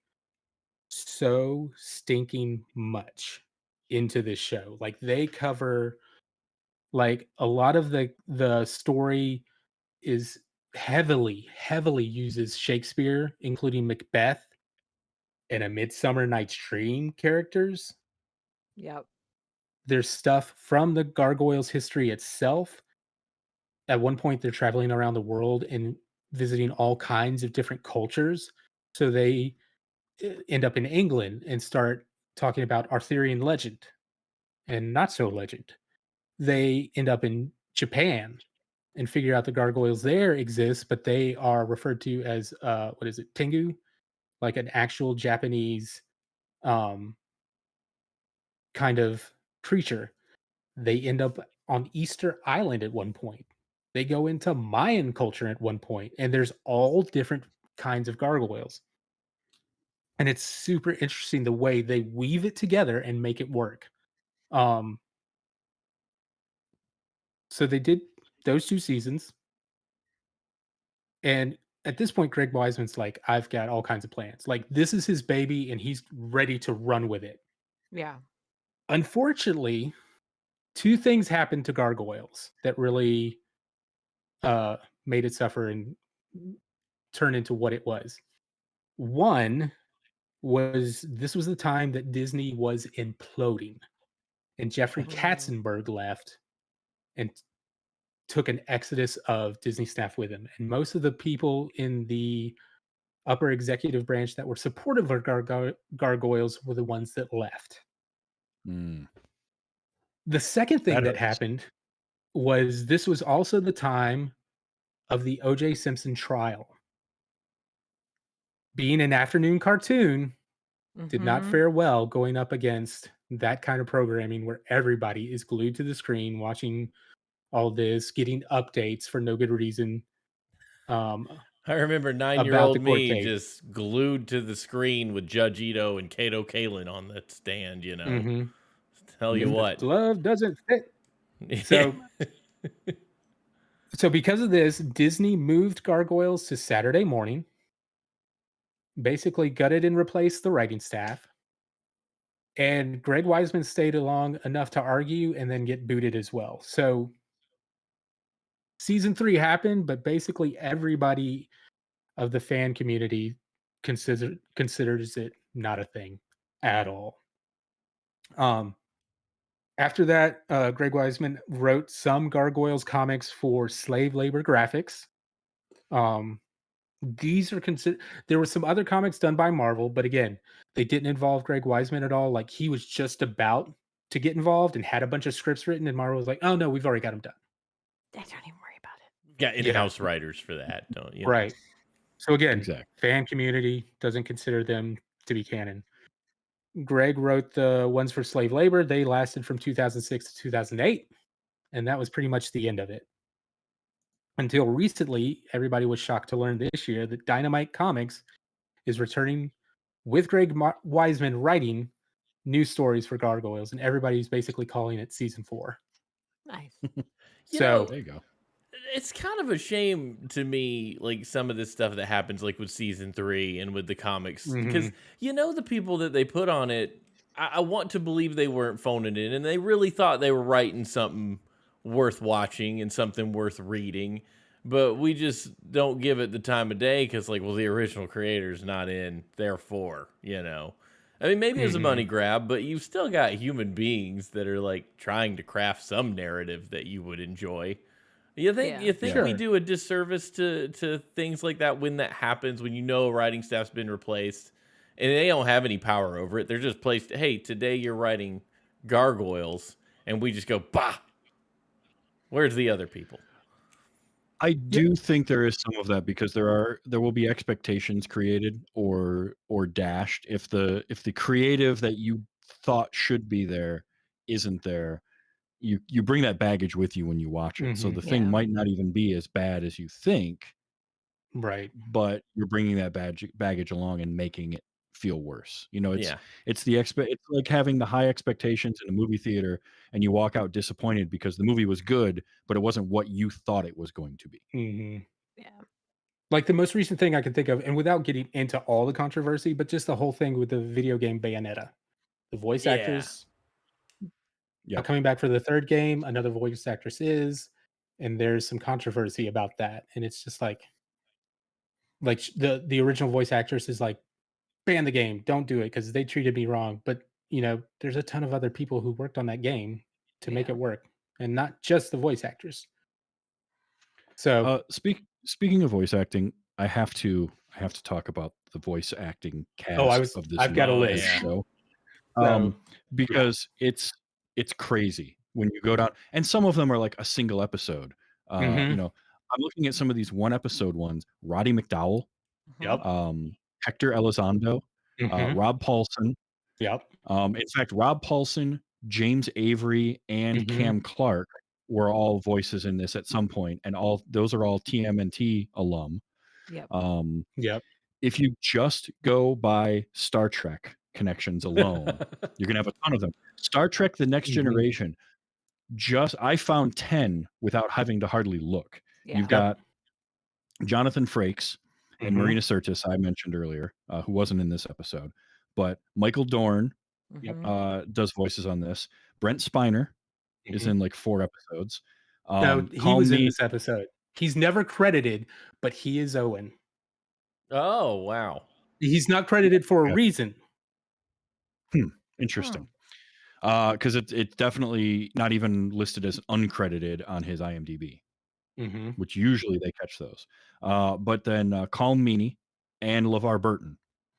so stinking much into this show. Like they cover, like, a lot of the story is heavily uses Shakespeare, including Macbeth and A Midsummer Night's Dream characters. Yep. There's stuff from the Gargoyles history itself. At one point, they're traveling around the world and visiting all kinds of different cultures. So they end up in England and start talking about Arthurian legend and not so legend. They end up in Japan and figure out the gargoyles there exist, but they are referred to as what is it, Tengu, like an actual Japanese um, kind of creature. They end up on Easter Island at one point. They go into Mayan culture at one point, and there's all different kinds of gargoyles. And it's super interesting the way they weave it together and make it work. Um, so they did those 2 seasons, and at this point, Greg Wiseman's like, I've got all kinds of plans. Like, this is his baby, and he's ready to run with it. Yeah. Unfortunately, two things happened to Gargoyles that really uh, made it suffer and turn into what it was. One was this was the time that Disney was imploding, and Jeffrey Oh. Katzenberg left and took an exodus of Disney staff with him. And most of the people in the upper executive branch that were supportive of Gargoyles were the ones that left. Mm, The second thing that that hurts. happened was this was also the time of the O.J. Simpson trial. Being an afternoon cartoon did not Mm-hmm. fare well going up against that kind of programming where everybody is glued to the screen watching all this, getting updates for no good reason um, I remember about the 9-year-old court me case. just glued to the screen with Judge Ito and Kato Kalin on the stand, you know. Mm-hmm. Tell you If the what. glove doesn't fit. Yeah. So because of this, Disney moved Gargoyles to Saturday morning, basically gutted and replaced the writing staff. And Greg Wiseman stayed along enough to argue and then get booted as well. So season 3 happened, but basically everybody of the fan community considers it not a thing at all. After that, Greg Wiseman wrote some Gargoyles comics for slave labor graphics. Um, these are considered. There were some other comics done by Marvel, but again, they didn't involve Greg Wiseman at all. Like he was just about to get involved and had a bunch of scripts written, and Marvel was like, "Oh no, we've already got them done." I don't even worry about it. Got Yeah, in-house writers for that, don't you know? right. So again, Exactly. fan community doesn't consider them to be canon. Greg wrote the ones for slave labor. They lasted from 2006 to 2008, and that was pretty much the end of it. Until recently, everybody was shocked to learn this year that Dynamite Comics is returning with Wiseman writing new stories for Gargoyles, and everybody's basically calling it season 4. Nice. You know, So, There you go. it's kind of a shame to me, like some of this stuff that happens, like with season 3 and with the comics, because mhm, the people that they put on it, I want to believe they weren't phoning it in, and they really thought they were writing something worth watching and something worth reading. But we just don't give it the time of day because, like, well, the original creator's not in, therefore, I mean, maybe it's a money mhm, grab, but you've still got human beings that are like trying to craft some narrative that you would enjoy. You think Yeah. you think Yeah. we sure. do a disservice to things like that when that happens, when a writing staff's been replaced and they don't have any power over it. They're just placed, hey, today you're writing Gargoyles, and we just go, bah, where's the other people? I Yeah, do think there is some of that because there will be expectations created or dashed if the creative that you thought should be there isn't there. You bring that baggage with you when you watch it. So mhm, the thing Yeah. might not even be as bad as you think, right. but you're bringing that baggage along and making it feel worse. Yeah. It's it's like having the high expectations in a movie theater and you walk out disappointed because the movie was good, but it wasn't what you thought it was going to be. Mhm. Yeah. Like the most recent thing I can think of, and without getting into all the controversy, but just the whole thing with the video game Bayonetta. The voice Yeah. actors are Yep. coming back for the third game. Another voice actress is, and there's some controversy about that. And it's just like the original voice actress is like, ban the game, don't do it because they treated me wrong. But there's a ton of other people who worked on that game to make Yeah. it work, and not just the voice actors. So, Speaking of voice acting, I have to talk about the voice acting cast of this I've got a Oh this list. yeah. show. So, Um, yeah. because it's crazy when you go down, and some of them are like a single episode. Hmm. I'm looking at some of these one episode ones. Roddy McDowell, Hmm. Yep. Hector Elizondo, Hmm. Rob Paulson. Yep. In fact, Rob Paulson, James Avery, and Hmm. Cam Clark were all voices in this at some point, and all those are all TMNT alum. Yep. Um, Yep. if you just go by Star Trek connections alone, you're gonna have a ton of them. Star Trek: The Next Hmm. Generation, just I found 10 without having to hardly look. You've Yeah. got Jonathan Frakes, and Marina Sirtis, I mentioned earlier, who wasn't in this episode, but Michael Dorn Yep. does voices on this. Brent Spiner is in like 4 episodes. No, he Calm was in Me, this episode. He's never credited, but he is Owen. Oh, wow. He's not credited for a Okay. reason. Interesting. Because it's definitely not even listed as uncredited on his IMDb, Mm-hmm. which usually they catch those. But then Calm Meaney and LeVar Burton.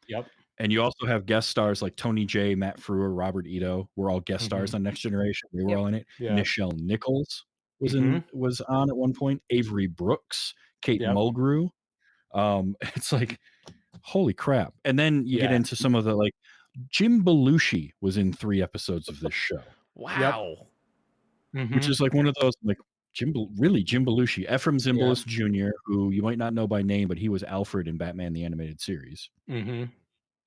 Yep. And you also have guest stars like Tony J, Matt Frewer, Robert Ito were all guest stars on Next Generation. They were all in it. Yeah. Nichelle Nichols was on at one point. Avery Brooks, Kate Mulgrew. It's like, holy crap. And then you get into some of the like Jim Belushi was in 3 episodes of this show. Wow. Which is like one of those like Jim Belushi. Ephraim Zimbalist Jr., who you might not know by name, but he was Alfred in Batman the Animated Series. Mm-hmm.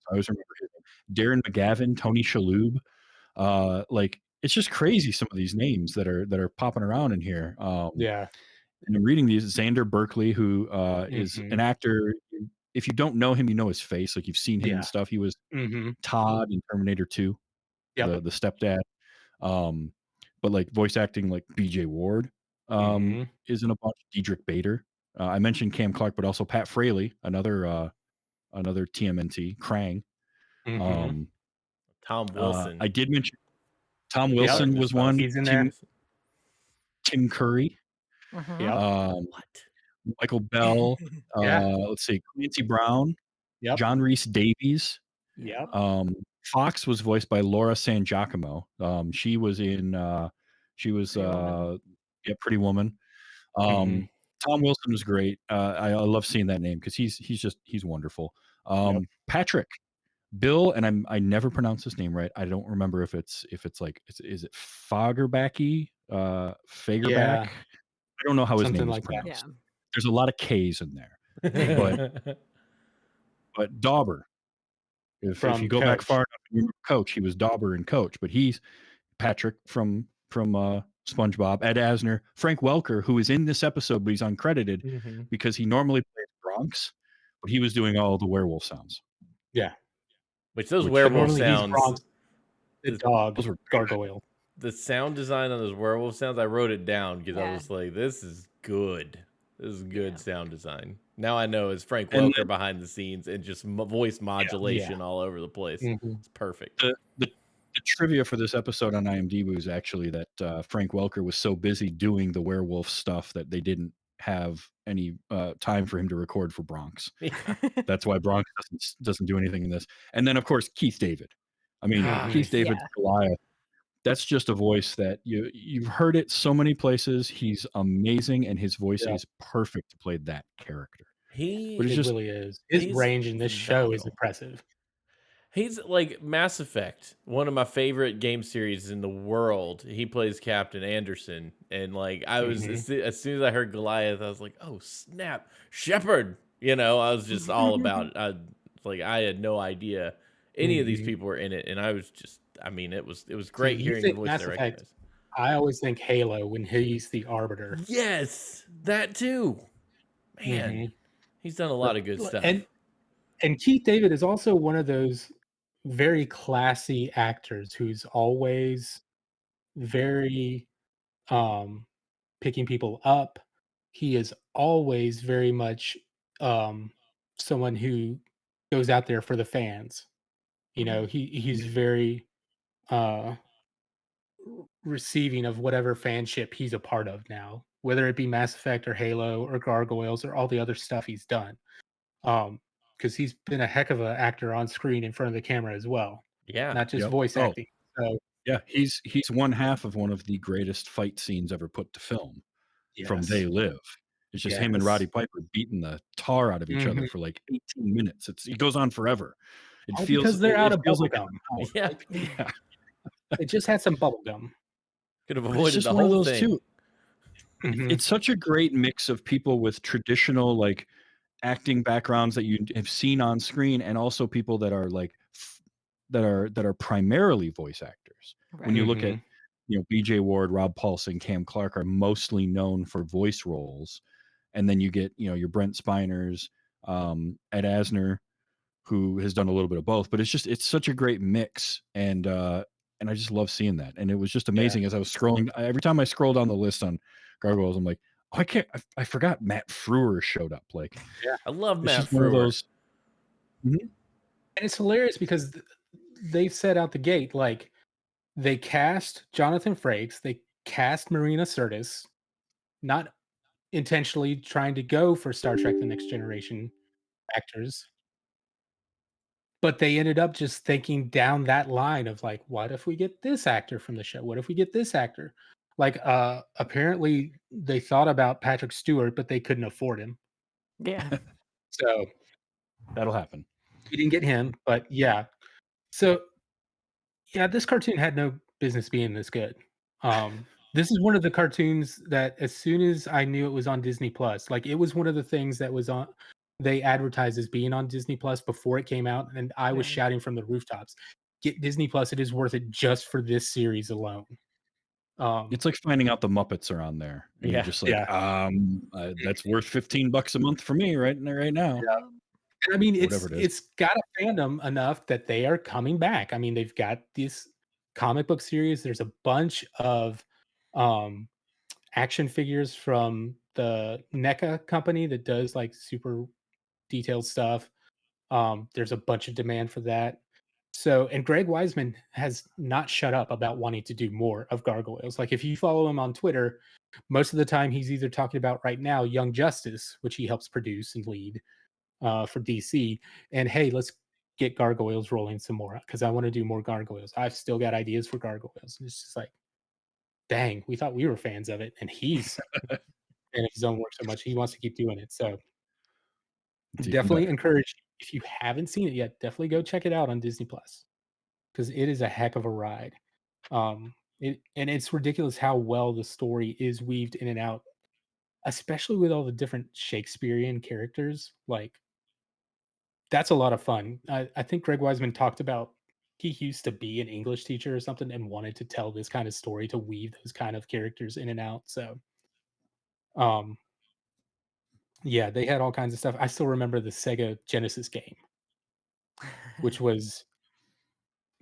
I always remember his name. Darren McGavin, Tony Shalhoub. Like it's just crazy some of these names that are popping around in here. And I'm reading these. Xander Berkeley, who is an actor. If you don't know him, you know his face. Like you've seen him and stuff. He was Todd in Terminator 2, the stepdad. But like voice acting like BJ Ward is in a bunch. Diedrich Bader. I mentioned Cam Clark, but also Pat Fraley, another TMNT, Krang. Tom Wilson. I did mention Tom Wilson was one. He's in there. Tim Curry. What? Michael Bell. Let's see, Clancy Brown. John Rhys Davies. Fox was voiced by Laura San Giacomo. She was in. Pretty Woman. Tom Wilson was great. I love seeing that name because he's wonderful. Patrick Bill, and I never pronounce his name right. I don't remember if it's like is it Fagerbacky, Fagerback? Yeah. I don't know how his Something name is like that. pronounced. There's a lot of K's in there, but Dauber. If you go back far enough, you remember Coach. He was Dauber and Coach, but he's Patrick from SpongeBob. Ed Asner, Frank Welker, who is in this episode, but he's uncredited because he normally plays Bronx, but he was doing all the werewolf sounds. Yeah. Which werewolf sounds. The dog, Gargoyle. The sound design on those werewolf sounds, I wrote it down because I was like, this is good. This is good sound design. Now I know it's Frank Welker behind the scenes and just voice modulation all over the place. It's perfect. The trivia for this episode on IMDb was actually that Frank Welker was so busy doing the werewolf stuff that they didn't have any time for him to record for Bronx. That's why Bronx doesn't do anything in this. And then of course Keith David. I mean, Keith David's Goliath. That's just a voice that you've heard it so many places. He's amazing, and his voice is perfect to play that character. It really is. His range in this show is impressive. He's like Mass Effect, one of my favorite game series in the world. He plays Captain Anderson, and like I was as soon as I heard Goliath, I was like, "Oh snap, Shepard!" I was just all about it. I had no idea any of these people were in it, and I was just, it was great hearing the voice Mass that I Effect, recognized. I always think Halo when he's the Arbiter. Yes, that too. Man, he's done a lot of good stuff. And Keith David is also one of those very classy actors who's always very picking people up. He is always very much someone who goes out there for the fans. He's very receiving of whatever fanship he's a part of now, whether it be Mass Effect or Halo or Gargoyles or all the other stuff he's done. Because he's been a heck of an actor on screen in front of the camera as well. Yeah. Not just voice acting. So yeah, he's one half of one of the greatest fight scenes ever put to film from They Live. It's just him and Roddy Piper beating the tar out of each other for like 18 minutes. It goes on forever. It feels because they're out of feels bubble like gum. It just had some bubble gum. Could have avoided the whole thing. Too. It's such a great mix of people with traditional like acting backgrounds that you have seen on screen, and also people that are like that are primarily voice actors. Right. When you look at BJ Ward, Rob Paulson, Cam Clark are mostly known for voice roles, and then you get your Brent Spiners, Ed Asner, who has done a little bit of both, but it's such a great mix, and I just love seeing that. And it was just amazing as I was scrolling. Every time I scroll down the list on Gargoyles, I'm like, oh, I forgot Matt Frewer showed up. Like, I love it's Matt just one of Frewer. those. And it's hilarious because they've set out the gate, like they cast Jonathan Frakes, they cast Marina Sirtis, not intentionally trying to go for Star Trek: The Next Generation actors, but they ended up just thinking down that line of like, what if we get this actor from the show? What if we get this actor? Like, apparently they thought about Patrick Stewart, but they couldn't afford him, Yeah. so That'll happen. we didn't get him. But yeah, so yeah, this cartoon had no business being this good. This is one of the cartoons that as soon as I knew it was on Disney Plus, like it was one of the things that was on they advertised as being on Disney Plus before it came out, and I was Right. shouting from the rooftops, "Get Disney Plus! It is worth it just for this series alone." It's like finding out the Muppets are on there, and you're Yeah. just like, Yeah. that's worth $15 a month for me right now. Yeah. And I mean, Whatever it is. it's got a fandom enough that they are coming back. I mean, they've got this comic book series. There's a bunch of um, action figures from the NECA company that does like super detailed stuff. There's a bunch of demand for that. So, and Greg Weisman has not shut up about wanting to do more of Gargoyles. Like, if you follow him on Twitter, most of the time he's either talking about right now Young Justice, which he helps produce and lead for DC, and hey, let's get Gargoyles rolling some more because I want to do more Gargoyles. I've still got ideas for Gargoyles. And it's just like, dang, we thought we were fans of it, and he's fan of his own work so much he wants to keep doing it. So It's even definitely better. encourage, if you haven't seen it yet, definitely go check it out on Disney Plus because it is a heck of a ride. And it's ridiculous how well the story is weaved in and out, especially with all the different Shakespearean characters. Like that's a lot of fun. I think Greg Weisman talked about he used to be an English teacher or something and wanted to tell this kind of story to weave those kind of characters in and out. So, um, yeah, they had all kinds of stuff. I still remember the Sega Genesis game, which was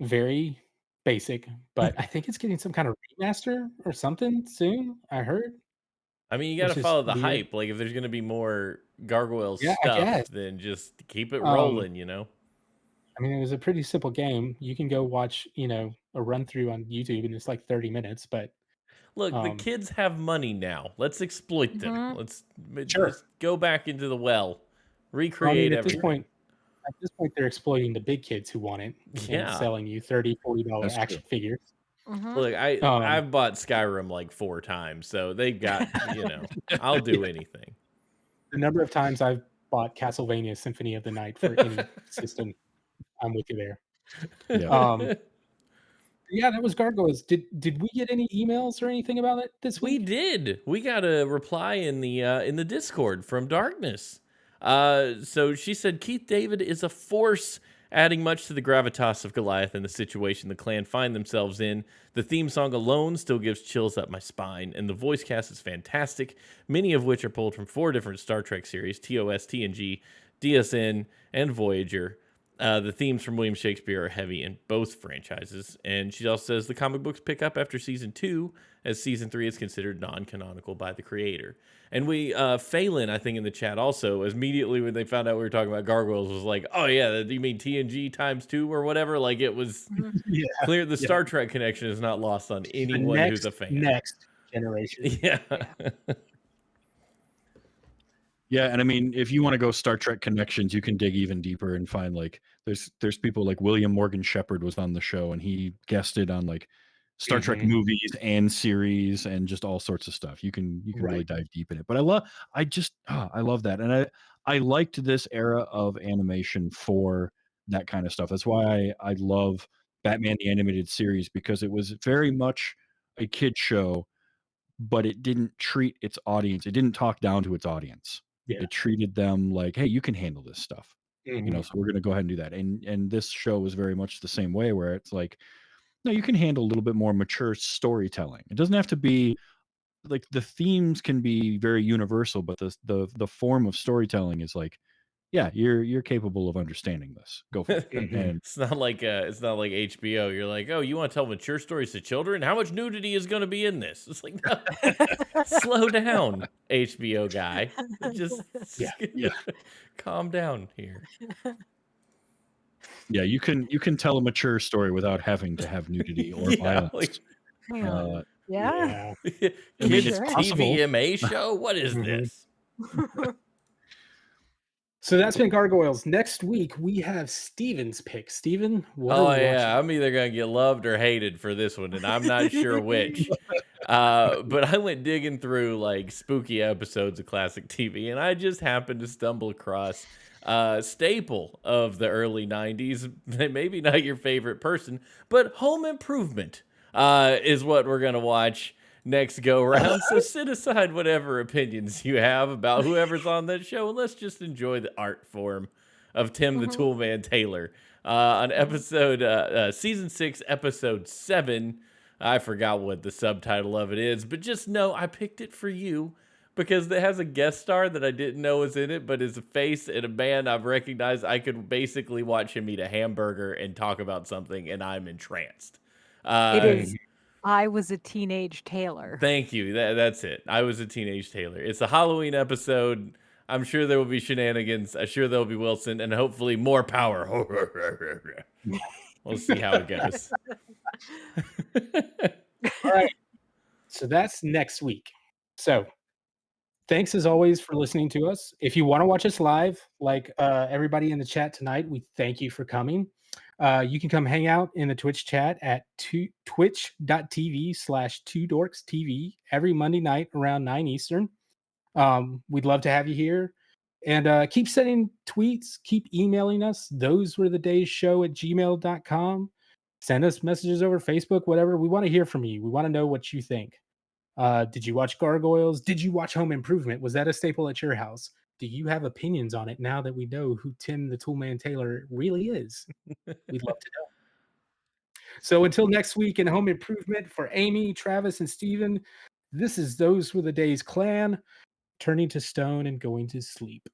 very basic, but I think it's getting some kind of remaster or something soon. I heard, I mean, you got to which is follow the weird. hype. Like, if there's going to be more Gargoyles Yeah, I stuff, guess. then just keep it Um, rolling, you know? I mean, it was a pretty simple game. You can go watch, a run through on YouTube, and it's like 30 minutes. But Look, the um, kids have money now. Let's exploit them. Mhm. Let's sure. just go back into the well, Well, I mean, recreate everything. at this point, they're exploiting the big kids who want it and Yeah. selling you $30, $40 That's true. action figures. Mhm. Look, Um, I've bought Skyrim like 4 times, so they've got, I'll do yeah, anything. the number of times I've bought Castlevania Symphony of the Night for any system, I'm with you there. Yeah. Yeah, that was Gargoyles. Did we get any emails or anything about it this We week? did. We got a reply in the Discord from Darkness. So she said Keith David is a force, adding much to the gravitas of Goliath and the situation the clan find themselves in. The theme song alone still gives chills up my spine, and the voice cast is fantastic, many of which are pulled from 4 different Star Trek series: TOS, TNG, DSN, and Voyager. The themes from William Shakespeare are heavy in both franchises. And she also says the comic books pick up after season 2, as season 3 is considered non-canonical by the creator. And Phelan, I think in the chat also, immediately when they found out we were talking about Gargoyles, was like, oh yeah, you mean TNG times 2 or whatever? Like, it was Mhm. Yeah, clear. The yeah. Star Trek connection is not lost on The anyone who's a fan. next generation. Yeah. Yeah, and I mean, if you want to go Star Trek connections, you can dig even deeper and find like there's people like William Morgan Shepherd was on the show and he guested on like Star Trek Mhm. movies and series and just all sorts of stuff. You can really Right. dive deep in it. But I love that. And I liked this era of animation for that kind of stuff. That's why I love Batman the Animated Series because it was very much a kid show, but it didn't treat its audience. It didn't talk down to its audience. Yeah. It treated them like, "Hey, you can handle this stuff." Mhm. So we're gonna go ahead and do that. And this show was very much the same way where it's like, no, you can handle a little bit more mature storytelling. It doesn't have to be like the themes can be very universal, but the form of storytelling is like yeah, you're capable of understanding this. Go for it. Mhm. And It's not like HBO. You're like, oh, you want to tell mature stories to children? How much nudity is going to be in this? It's like, no, slow down, HBO guy. Just Yeah. yeah, calm down here. yeah, you can tell a mature story without having to have nudity or Yeah, violence. like Uh, Yeah. Yeah. I mean, kids it's Sure. possible. TVMA show. What is Mhm. this? So that's been Gargoyles. Next week we have Steven's pick. Steven, what are Oh we watching? yeah, I'm either gonna get loved or hated for this one, and I'm not sure which. But I went digging through like spooky episodes of classic TV, and I just happened to stumble across a staple of the early '90s. Maybe not your favorite person, but Home Improvement is what we're gonna watch next go round. So sit aside whatever opinions you have about whoever's on that show, and let's just enjoy the art form of Tim the Mhm. Toolman Taylor on season 6, episode 7. I forgot what the subtitle of it is, but just know I picked it for you because it has a guest star that I didn't know was in it, but is a face in a band I've recognized. I could basically watch him eat a hamburger and talk about something, and I'm entranced. It Uh, is I Was a Teenage Taylor. Thank you. That's it. I Was a Teenage Taylor. It's a Halloween episode. I'm sure there will be shenanigans. I'm sure there'll be Wilson and hopefully more power. We'll see how it goes. All right. So that's next week. So thanks as always for listening to us. If you want to watch us live, like everybody in the chat tonight, we thank you for coming. You can come hang out in the Twitch chat at twitch.tv/2dorkstv every Monday night around 9 Eastern. We'd love to have you here. And keep sending tweets, keep emailing us. Those were the days show at gmail.com. Send us messages over Facebook, whatever. We want to hear from you. We want to know what you think. Did you watch Gargoyles? Did you watch Home Improvement? Was that a staple at your house? Do you have opinions on it now that we know who Tim the Toolman Taylor really is? We'd love to know. So until next week in Home Improvement, for Amy, Travis, and Steven, this is Those Were the Days Clan, turning to stone and going to sleep.